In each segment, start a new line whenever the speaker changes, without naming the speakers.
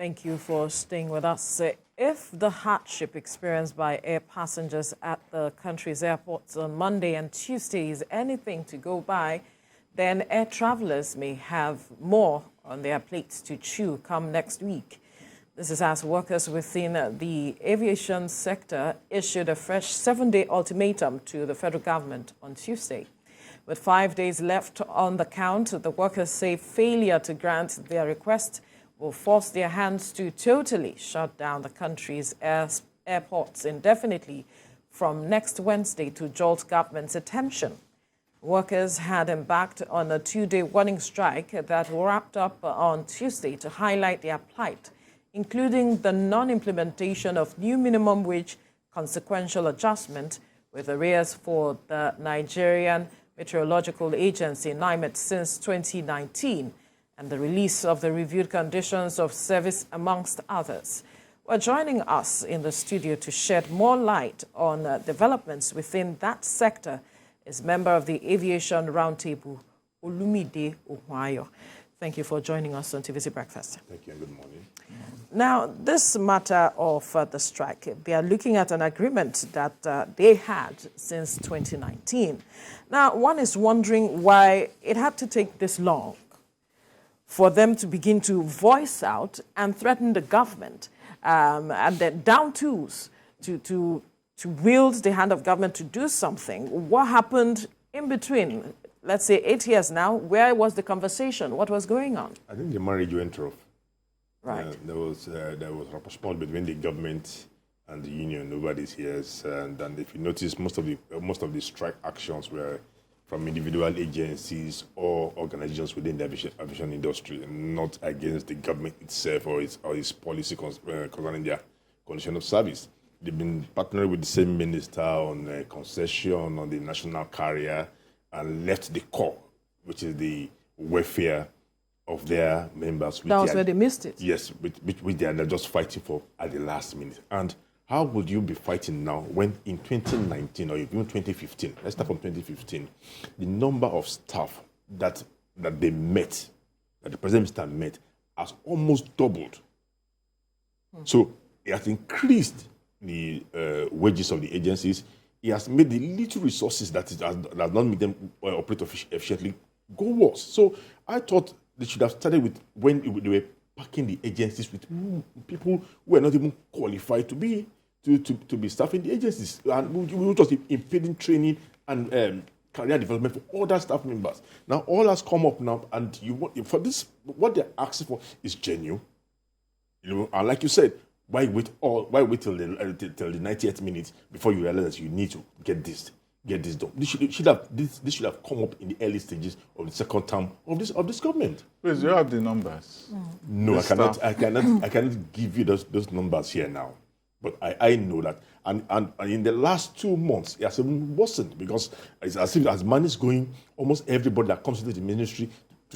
Thank you for staying with us. If the hardship experienced by air passengers at the country's airports on Monday and Tuesday is anything to go by, then air travelers may have more on their plates to chew come next week. This is as workers within the aviation sector issued a fresh 7-day ultimatum to the federal government on Tuesday. With 5 days left on the count, the workers say failure to grant their request will force their hands to totally shut down the country's airports indefinitely from next Wednesday to jolt government's attention. Workers had embarked on a 2-day warning strike that wrapped up on Tuesday to highlight their plight, including the non-implementation of new minimum wage consequential adjustment with arrears for the Nigerian Meteorological Agency, NIMET, since 2019, and the release of the reviewed conditions of service, amongst others. Well, joining us in the studio to shed more light on developments within that sector is member of the Aviation Roundtable, Olumide Ohwayo. Thank you for joining us on TVC Breakfast.
Thank you and good morning.
Now, this matter of the strike, they are looking at an agreement that they had since 2019. Now, one is wondering why it had to take this long for them to begin to voice out and threaten the government and then down tools to wield the hand of government to do something. What happened in between, let's say 8 years now? Where was the conversation? What was going on?
I think the marriage went rough.
Right.
There was rapprochement between the government and the union over these years, and if you notice, most of the strike actions were from individual agencies or organizations within the aviation industry, and not against the government itself or its policy concerning their condition of service. They've been partnering with the same minister on concession on the national carrier and left the core, which is the welfare of their members.
That was where they missed it.
Yes, which they are just fighting for at the last minute. And how would you be fighting now when in 2019 or even 2015, let's start from 2015, the number of staff that they met, that the President met, has almost doubled. So it has increased the wages of the agencies. It has made the little resources that has not made them operate efficiently go worse. So I thought they should have started with when they were packing the agencies with people who were not even qualified to be staffing the agencies, and we were just impeding training and career development for other staff members. Now all has come up now, and for this, what they're asking for is genuine. And like you said, why wait till the 90th minute before you realize that you need to get this done? This should have come up in the early stages of the second term of this government.
Please, you have the numbers.
No, I cannot give you those numbers here now. But I know that, and in the last 2 months, it has even worsened, because it's as if as money is going, almost everybody that comes into the ministry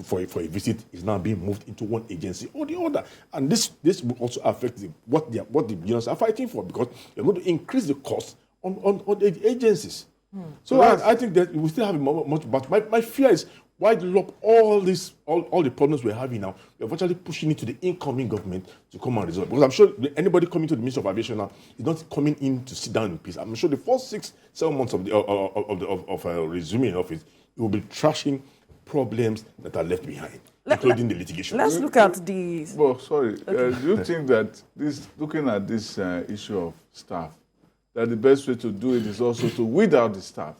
for a visit is now being moved into one agency or the other. And this will also affect what the unions are fighting for, because they're going to increase the cost on the agencies. So I think that we still have much, but my fear is, why lump all the problems we're having now? We're virtually pushing it to the incoming government to come and resolve. Because I'm sure anybody coming to the Ministry of Aviation now is not coming in to sit down in peace. I'm sure the first 6-7 months of resuming office, it will be trashing problems that are left behind, including the litigation.
Let's look at the...
Well, sorry. Do you think that looking at this issue of staff, that the best way to do it is also to weed out the staff?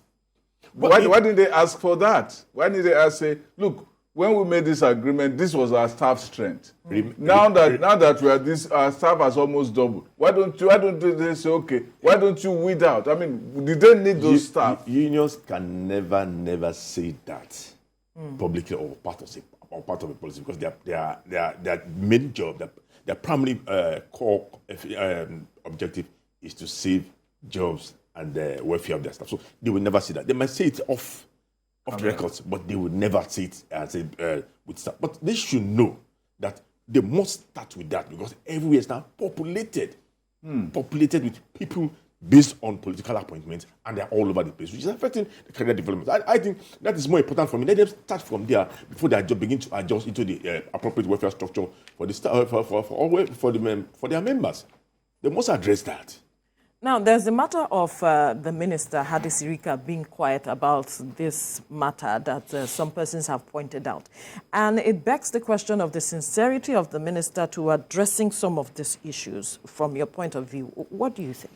Why didn't they ask for that? Why didn't they say, look, when we made this agreement, this was our staff strength. Now that we are this, our staff has almost doubled. Why don't they say, okay, why don't you weed out? I mean, did they need those staff?
Unions can never say that publicly or part of a policy, because their main job, their primary core objective is to save jobs and the welfare of their staff. So they will never say that. They might say it off the records, but they will never say it with staff. But they should know that they must start with that, because everywhere is now populated with people based on political appointments, and they're all over the place, which is affecting the career development. I think that is more important for me. Let them start from there before they begin to adjust into the appropriate welfare structure for their members. They must address that.
Now, there's the matter of the minister, Hadi Sirika, being quiet about this matter that some persons have pointed out. And it begs the question of the sincerity of the minister to addressing some of these issues from your point of view. What do you think?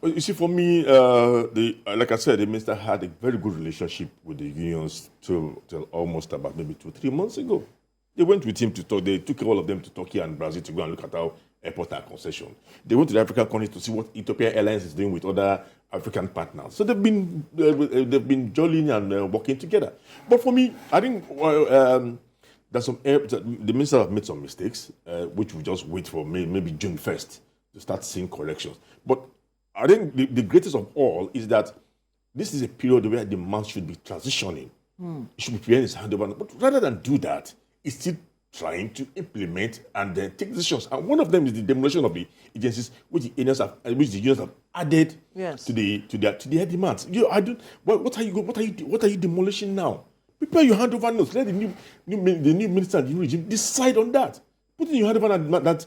You see, for me, like I said, the minister had a very good relationship with the unions till almost about maybe 2-3 months ago. They went with him to talk. They took all of them to Turkey and Brazil to go and look at our airport and concession. They went to the African countries to see what Ethiopian Airlines is doing with other African partners. So they've been jollying and working together. But for me, I think there's the minister have made some mistakes, which we just wait for maybe June 1st to start seeing corrections. But I think the greatest of all is that this is a period where the man should be transitioning. He should be preparing his handover. But rather than do that, he's still trying to implement and then take decisions. And one of them is the demolition of the agencies, which the unions have added to their demands. What are you demolishing now? Prepare your handover notes. Let the new minister and the new regime decide on that. Put in your handover that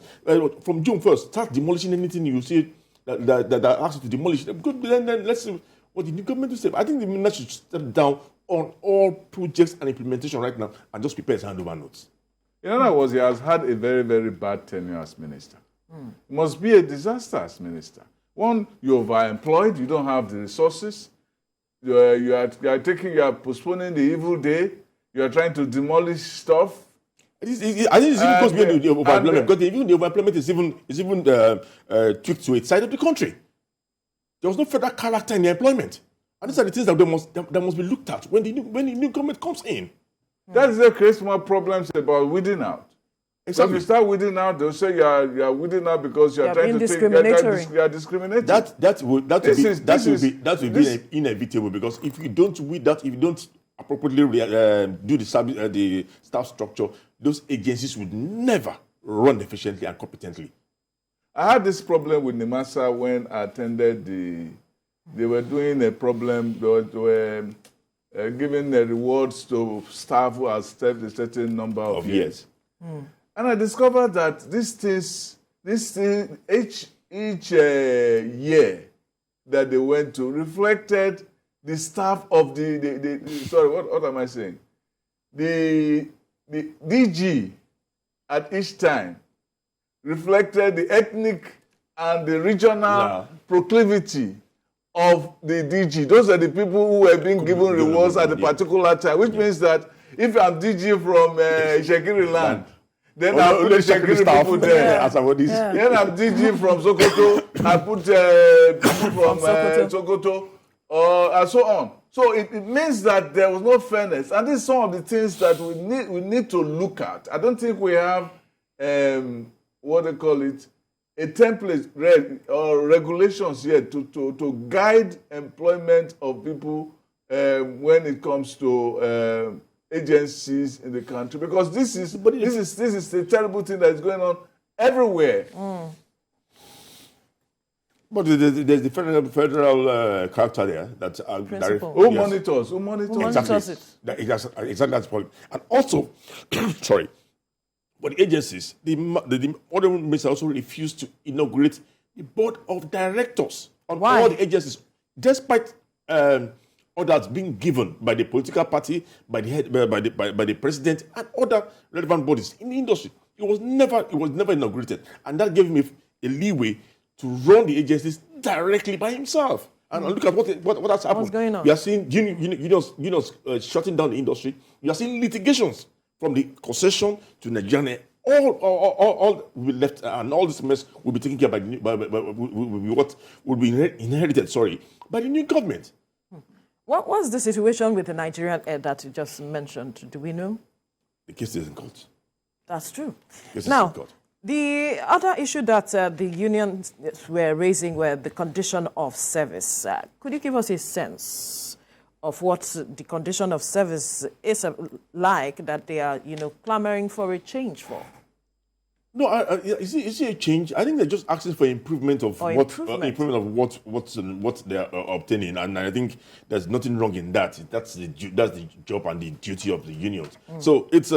from June 1st, start demolishing anything you see that asks you to demolish. Good, then let's see what the new government will say. I think the minister should step down on all projects and implementation right now and just prepare his handover notes.
In other words, he has had a very, very bad tenure as minister. It must be a disaster as minister. One, you're overemployed, you don't have the resources, you are postponing the evil day, you are trying to demolish stuff.
I think it's even because the overemployment, because even the overemployment is even tweaked to its side of the country. There was no further character in the employment. And these are the things that must be looked at when the new government comes in.
That is what creates more problems about weeding out.
Exactly.
So if you start weeding out, they'll say you are weeding out because you are trying to take. You are discriminating.
That will be inevitable, because if you don't weed out, if you don't appropriately do the staff structure, those agencies would never run efficiently and competently.
I had this problem with NIMASA when I attended they were doing a problem. They were giving the rewards to staff who have served a certain number of years. And I discovered that each year that they went to reflected the staff of what am I saying? The DG at each time reflected the ethnic and the regional proclivity of the DG. Those are the people who were being given rewards at a particular time, which means that if I'm DG from Shekiri land, then I put the Shekiri people there. Then I'm DG from Sokoto, I put people from Sokoto, and so on. So it means that there was no fairness. And these are some of the things that we need to look at. I don't think we have, what they call it, a template or regulations yet to guide employment of people when it comes to agencies in the country, because this is the terrible thing that is going on everywhere.
But there's the federal character there that
who monitors
it.
Exactly that's the point. And also, sorry. But the agencies, the other minister also refused to inaugurate the board of directors on all the agencies, despite orders being given by the political party, by the head, by the president, and other relevant bodies in the industry. It was never inaugurated, and that gave him a leeway to run the agencies directly by himself. And look at what has happened.
What's going on?
We are seeing unions shutting down the industry. We are seeing litigations from the concession to Nigeria. All will be left, and all this mess will be taken care by what will be inherited. By the new government.
What was the situation with the Nigerian air that you just mentioned? Do we know?
The case is in court.
That's true.
Now,
the other issue that the unions were raising were the condition of service. Could you give us a sense of what the condition of service is like that they are, clamoring for a change for?
No, is it a change? I think they're just asking for improvement of what they're obtaining, and I think there's nothing wrong in that. That's the job and the duty of the unions. So it's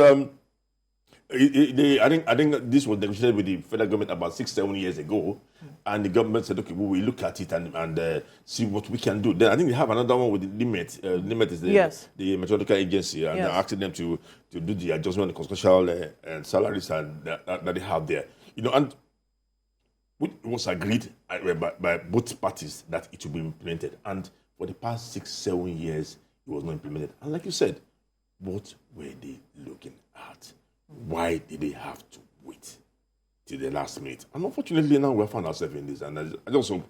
I think this was negotiated with the federal government about 6-7 years ago, and the government said, okay, we will look at it and see what we can do. Then I think they have another one with the limit. Limit is the meteorological agency, and they're asking them to do the adjustment of constitutional salaries and that they have there. And it was agreed by both parties that it will be implemented. And for the past 6-7 years, it was not implemented. And like you said, what were they looking at? Why did they have to wait till the last minute? And unfortunately, now we found ourselves in this. And I just hope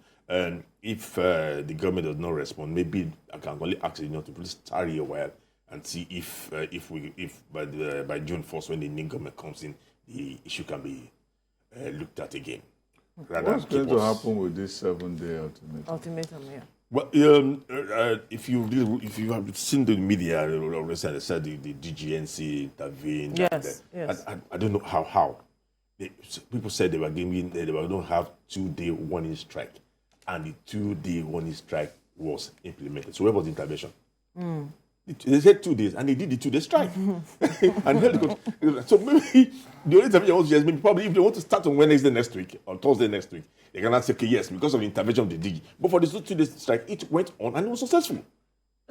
if the government does not respond, maybe I can only ask the union to please tarry a while and see if by June 1st, when the new government comes in, the issue can be looked at again.
What's going to happen with this 7-day ultimatum?
Ultimatum, yeah.
Well, if you have seen the media, they said the DGNC intervened.
Yes.
I don't know how. People said they were going to have 2-day warning strike, and the 2-day warning strike was implemented. So where was the intervention? They said 2 days, and they did the 2-day strike. So maybe the only intervention was maybe probably if they want to start on Wednesday next week or Thursday next week, they cannot say, okay, yes, because of the intervention of the DG. But for this 2-day strike, it went on and it was successful.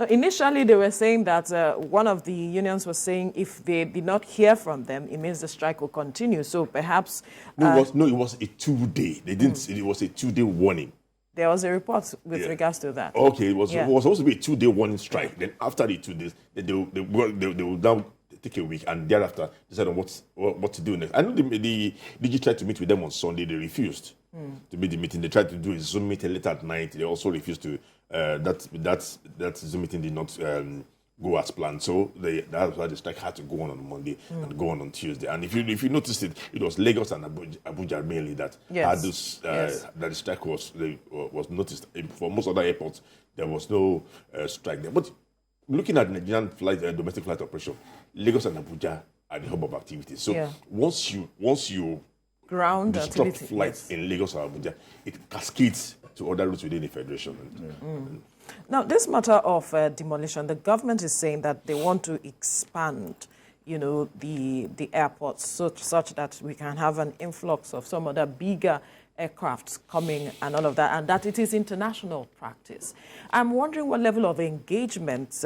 Initially, they were saying that one of the unions was saying if they did not hear from them, it means the strike will continue. So perhaps...
it was a 2-day. They didn't say it was a 2-day warning.
There was a report with regards to that.
Okay, it was supposed to be a 2-day warning strike. Then after the 2 days, they will now take a week, and thereafter decide on what to do next. I know the DG tried to meet with them on Sunday. They refused to meet the meeting. They tried to do a Zoom meeting later at night. They also refused to. That Zoom meeting did not go as planned. So that's why the strike had to go on Monday and go on Tuesday. And if you noticed it was Lagos and Abuja mainly that had this that the strike was noticed. For most other airports, there was no strike there. But looking at Nigerian domestic flight operation, Lagos and Abuja are the hub of activity. So once you
ground
disrupt flights in Lagos or Abuja, it cascades to other routes within the federation.
Now, this matter of demolition, the government is saying that they want to expand, the airports such that we can have an influx of some other bigger aircrafts coming and all of that, and that it is international practice. I'm wondering what level of engagement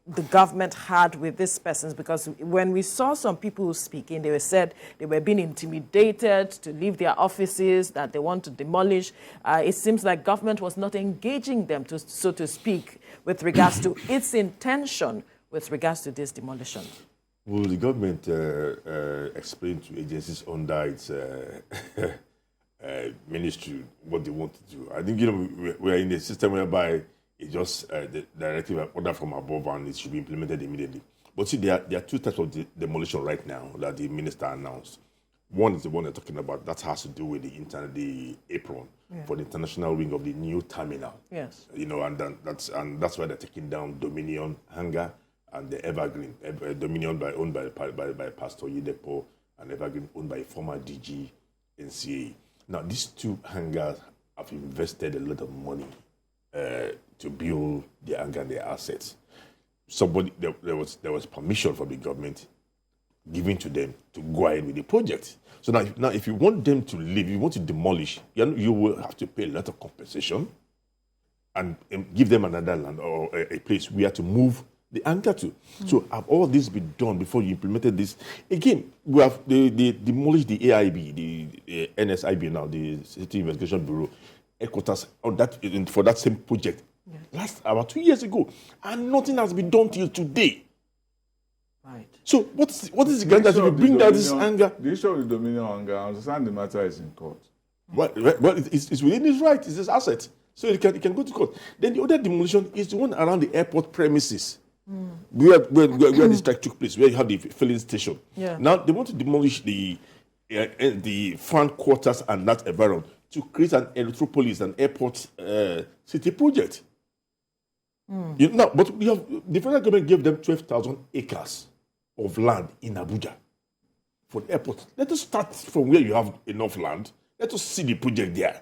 the government had with these persons, because when we saw some people speaking, they said they were being intimidated to leave their offices, that they want to demolish. It seems like government was not engaging them, so to speak, with regards to its intention with regards to this demolition.
Will the government explain to agencies under its ministry what they want to do? I think we're in a system whereby it's just the directive order from above and it should be implemented immediately. But see, there are two types of demolition right now that the minister announced. One is the one they're talking about that has to do with the apron for the international wing of the new terminal.
Yes.
And that's why they're taking down Dominion hangar and the Evergreen. Dominion owned by Pastor Yedepo, and Evergreen owned by former DG NCA. Now, these two hangars have invested a lot of money to build their hangar and their assets. There was permission from the government given to them to go ahead with the project. So now if you want them to leave, you want to demolish, you will have to pay a lot of compensation and give them another land or a place where to move the anchor to. So have all this been done before you implemented this? Again, we have they demolished the AIB, the NSIB now, the City Investigation Bureau, headquarters on that for that same project. Last about 2 years ago, and nothing has been done till today.
Right.
So what is the guarantee that if you bring down this anger?
The issue of the Dominion anger, I understand the matter is in court.
Well, it's within his right, it's his asset. So it can go to court. Then the other demolition is the one around the airport premises. Where the strike took place, where you have the filling station.
Yeah.
Now they want to demolish the fan quarters and that environment to create an electropolis, an airport city project. But the federal government gave them 12,000 acres of land in Abuja for the airport. Let us start from where you have enough land. Let us see the project there.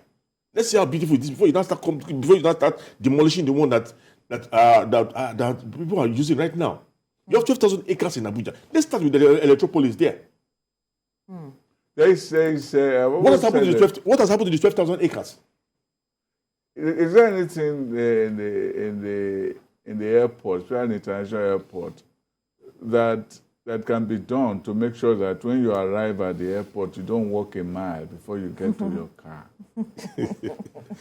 Let's see how beautiful it is before you now start demolishing the one that people are using right now. You have 12,000 acres in Abuja. Let's start with the Electropolis there.
What
What has happened to the 12,000 acres?
Is there anything in the airport, an international airport, that can be done to make sure that when you arrive at the airport, you don't walk a mile before you get to your car?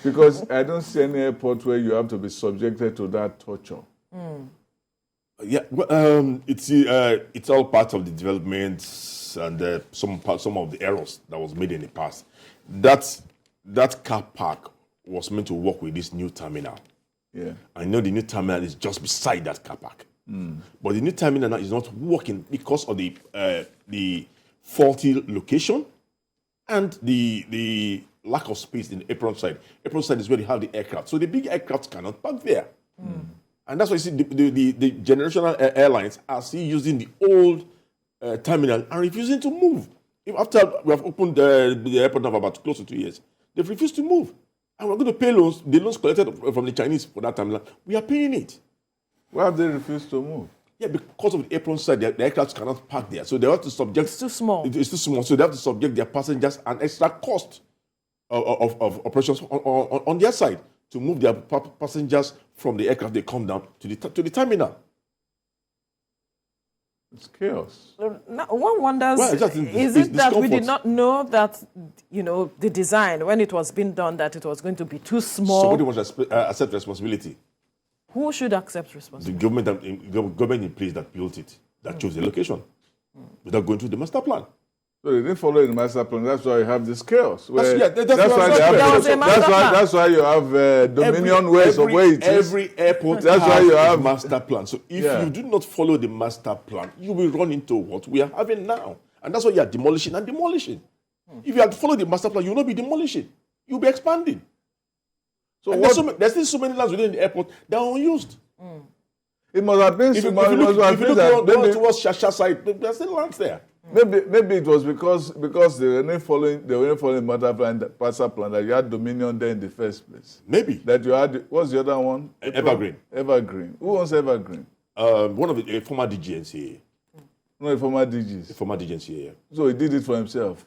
Because I don't see any airport where you have to be subjected to that torture.
Yeah, well, it's all part of the developments and some of the errors that was made in the past. That car park was meant to work with this new terminal.
Yeah,
I know the new terminal is just beside that car park, but the new terminal now is not working because of the faulty location and the lack of space in the apron side. Apron side is where you have the aircraft, so the big aircraft cannot park there. And that's why you see the generational airlines are still using the old terminal and refusing to move. After we have opened the airport now for about close to 2 years, they've refused to move. And we're going to pay loans, the loans collected from the Chinese for that terminal. We are paying it.
Why have they refused to move?
Yeah, because of the apron side, the aircraft cannot park there. So they have to subject...
It's too small.
It's too small. So they have to subject their passengers an extra cost of operations on their side to move their passengers from the aircraft they come down to the terminal.
It's chaos.
Now, one wonders,
Well,
is it that we did
discomfort.
not know that, the design, when it was being done, that it was going to be too small?
Somebody must accept responsibility.
Who should accept
The
responsibility?
government in place that built it, that chose the location, without going through the master plan.
So they didn't follow the master plan. That's why you have this chaos.
That's
why you have dominion ways of where it is.
Every airport
That's why you have
master plan. So if you do not follow the master plan, you will run into what we are having now. And that's why you are demolishing and demolishing. If you have to follow the master plan, you will not be demolishing. You'll be expanding. So there's still so many lands within the airport that are unused.
It must have been.
If you look towards Shasha side, there's still lands there.
Maybe it was because they were not following master plan that you had dominion there in the first place.
Maybe.
That you had, what's the other one?
Evergreen.
Evergreen. Who owns Evergreen?
One of the former DGNCA.
No, a former DGs.
A former DGNCA, yeah.
So he did it for himself.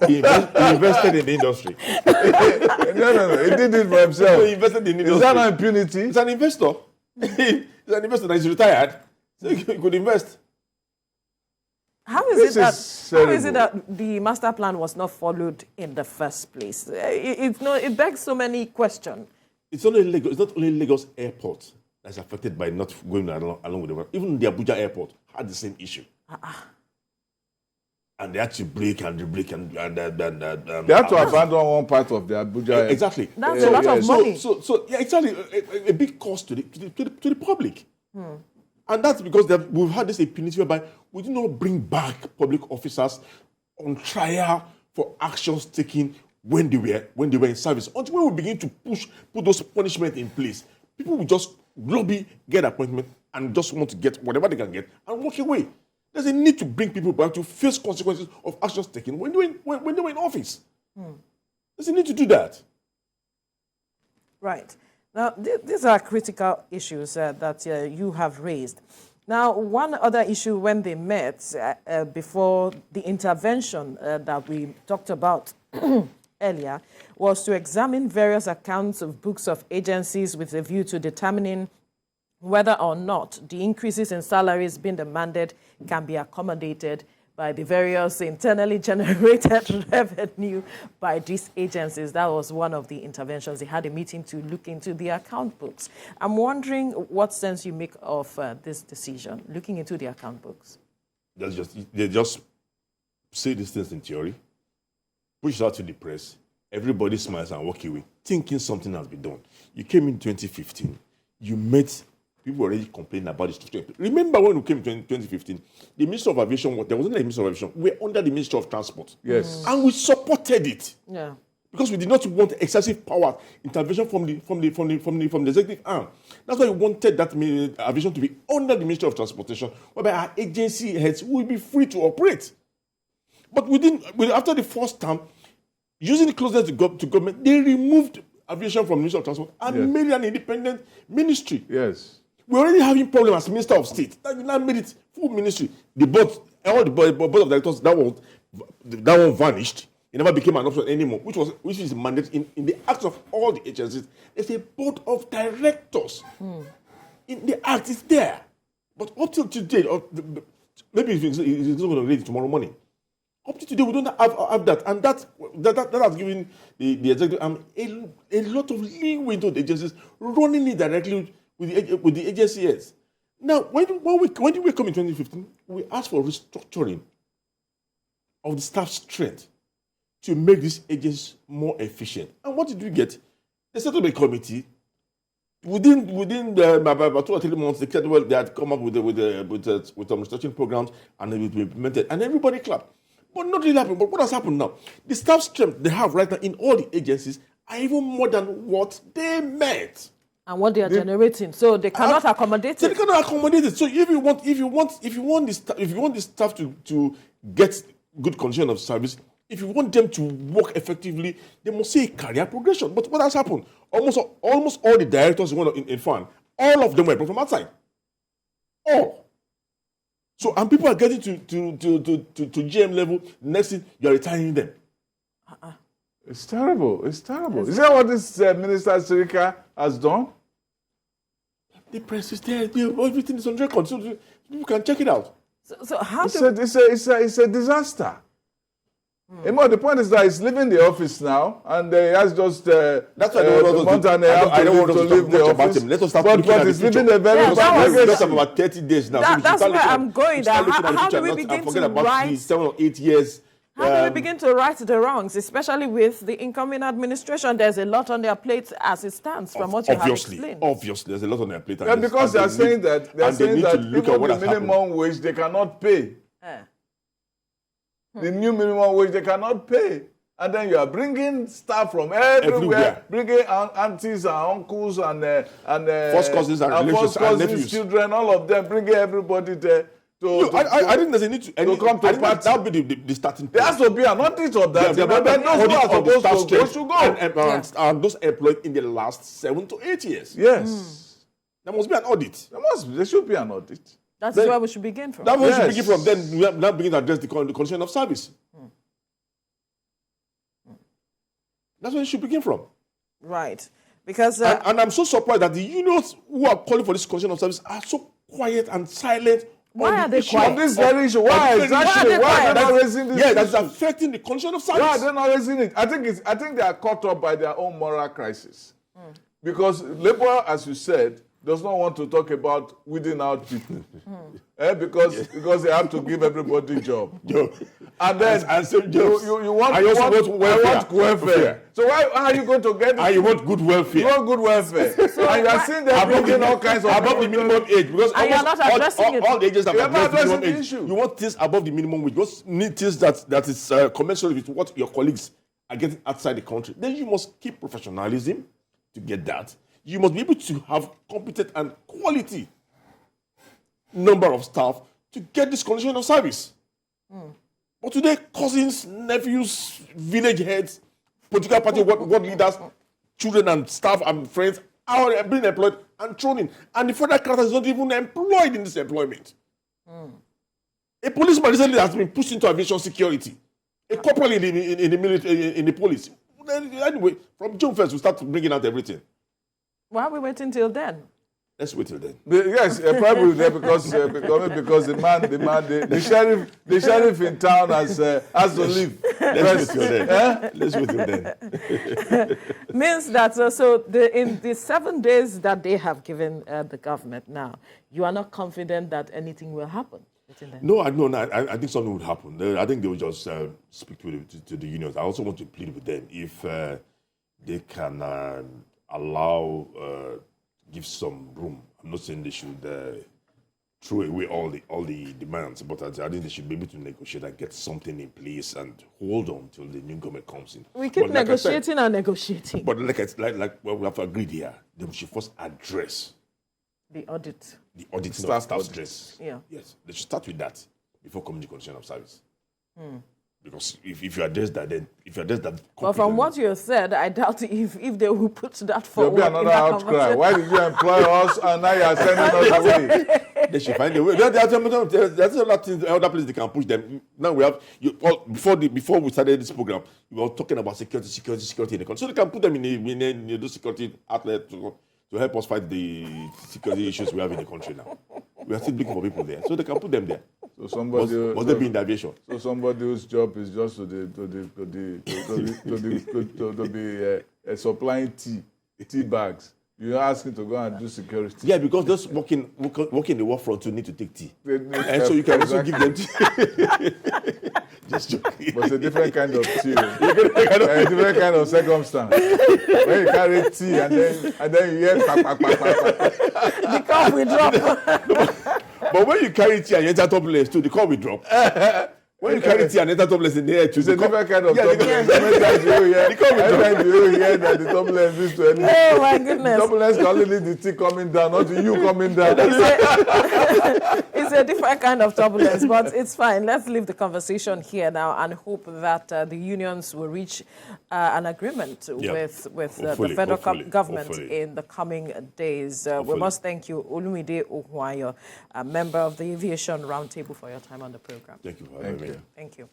He invested in the industry.
No. He did it for himself.
So he invested in the industry.
Is that not impunity?
He's an investor. He's an investor that is retired. So he could invest.
How is it that the master plan was not followed in the first place? It begs so many questions.
It's not only Lagos Airport that's affected by not going along with the world. Even the Abuja Airport had the same issue. And they had to brake and rebrake and
they had to abandon one part of the Abuja.
Exactly.
That's a lot of money.
So yeah, it's actually a big cost to the public. And that's because we've had this impunity whereby we do not bring back public officers on trial for actions taken when they were in service. Until when we begin to put those punishments in place, people will just lobby, get appointment, and just want to get whatever they can get and walk away. There's a need to bring people back to face consequences of actions taken when they were in office. There's a need to do that.
Right. Now, these are critical issues that you have raised. Now, one other issue when they met before the intervention that we talked about earlier was to examine various accounts of books of agencies with a view to determining whether or not the increases in salaries being demanded can be accommodated by the various internally generated revenue by these agencies. That was one of the interventions. They had a meeting to look into the account books. I'm wondering what sense you make of this decision, looking into the account books.
They just say these things in theory, push it out to the press, everybody smiles and walk away, thinking something has been done. You came in 2015, you met people already complaining about this. Remember when we came in 2015, the Minister of Aviation, there wasn't a Minister of Aviation, we were under the Minister of Transport.
Yes.
And we supported it.
Yeah.
Because we did not want excessive power intervention from the executive arm. That's why we wanted that aviation to be under the Ministry of Transportation, whereby our agency heads will be free to operate. But after the first term, using the closeness to government, they removed aviation from Ministry of Transport and made it an independent ministry.
Yes.
We already having problem as Minister of State. Now you now made it full ministry. All the board of directors, that one vanished. It never became an option anymore, which is mandated in the acts of all the agencies. There's a board of directors. In the act, it's there. But up till today, maybe it's not going to read tomorrow morning. Up to today, we don't have that, and that has given the executive a lot of leeway to the agencies running it directly with the agency heads. Now, when we come in 2015, we asked for restructuring of the staff strength to make these agencies more efficient. And what did we get? They set up a committee. Within about 2 or 3 months, they had come up with some restructuring programs, and they would be implemented, and everybody clapped. But not really happened. But what has happened now? The staff strength they have right now in all the agencies are even more than what they met.
And what they are generating, so they cannot accommodate it.
So they cannot accommodate it. So if you want the staff to get good condition of service, if you want them to work effectively, they must see a career progression. But what has happened? Almost all the directors in FAN, all of them were from outside. All. So and people are getting to GM level. Next thing, you are retiring them.
It's terrible. Is that what this Minister Sirika has done?
The press is there. Everything is on record, so you can check it out.
So how
it's a disaster. The point is that he's leaving the office now, and he has just
that's why
I don't want to leave the office.
Let us start
looking at
he's
living a very
bad legacy. About 30 days now.
That's where I'm going. How do we begin to write?
7 or 8 years.
How do we begin to right the wrongs, especially with the incoming administration? There's a lot on their plate as it stands, from what you have explained.
Obviously, there's a lot on their plate.
Because they are saying that even the minimum wage they cannot pay. The new minimum wage they cannot pay. And then you are bringing staff from everywhere. Bringing aunties and uncles and
first cousins and relations and nephews.
Children, all of them, bringing everybody there.
I think there's a need to
come to party.
That would be the starting point.
There has to be an audit of that. Then those who are supposed to go should go.
And those employed in the last 7 to 8 years.
Yes.
There must be an audit.
There should be an audit.
That's where we should begin from.
That's where we should begin from. Then we now begin to address the condition of service. That's where we should begin from.
Right. Because
and I'm so surprised that the unions who are calling for this condition of service are so quiet and silent.
Why are they quiet?
On this very issue. Why exactly? Why are they not raising this?
Yeah, that's affecting the condition of service.
Why are they not raising it? I think they are caught up by their own moral crisis. Because Labour, as you said, does not want to talk about weeding out people. Because they have to give everybody a job. And then you want welfare. So why are you going to get it?
You want good welfare.
You want good welfare. And you are seeing them bringing all kinds of
above the minimum age. Because
and you are not addressing it.
All the agencies have addressed the minimum age.
Issue.
You want things above the minimum wage. You just need things that is commensurate with what your colleagues are getting outside the country. Then you must keep professionalism to get that. You must be able to have competent and quality number of staff to get this condition of service. But today, cousins, nephews, village heads, political party, world leaders, children and staff and friends are being employed and thrown in. And the federal character is not even employed in this employment. A policeman recently has been pushed into aviation security. A corporal in the military, in the police. Anyway, from June 1st, we start bringing out everything.
Why are we waiting till then?
Let's wait till then.
Yes, probably there because the sheriff in town has to leave.
Let's wait till then. Let's wait till then.
Means that in the 7 days that they have given the government now, you are not confident that anything will happen.
No, I think something would happen. I think they will just speak to the unions. I also want to plead with them if they can allow, give some room. I'm not saying they should throw away all the demands, but I think they should be able to negotiate and get something in place and hold on till the new government comes in.
We keep negotiating and negotiating.
But like we have agreed here, they should first address
the audit.
The auditing of staff stress.
Yeah.
Yes, they should start with that before coming to condition of service. Because if you address that, then
But from what you said, I doubt if they will put that
There'll
forward.
be another outcry. Why did you employ us and now you are sending us away?
they should find a way. There's other places they can push them. Now we have before we started this program, we were talking about security in the country. So they can put them in those security outlets to help us fight the security issues we have in the country now. We are still looking for people there, so they can put them there.
So somebody
was they be in the aviation?
So somebody whose job is just to be supplying tea bags. You ask him to go and do security.
Yeah, because those working the war front to need to take tea, and so you can also give them tea. Just joking.
But it's a different kind of tea. A different kind of circumstance. When you carry tea and then you hear
The cup will drop.
But when you carry tea and you enter turbulence too, the cup will drop. When you carry tea and enter turbulence in the air too,
it's a different kind of turbulence. Every time you hear that the turbulence leads to anything.
Oh my goodness.
The turbulence can only lead the tea coming down, not you coming down.
It's a different kind of turbulence, but it's fine. Let's leave the conversation here now and hope that the unions will reach an agreement with the federal government in the coming days. We must thank you, Olumide Ohuayo, a member of the Aviation Roundtable, for your time on the program.
Thank you for having me.
Thank you.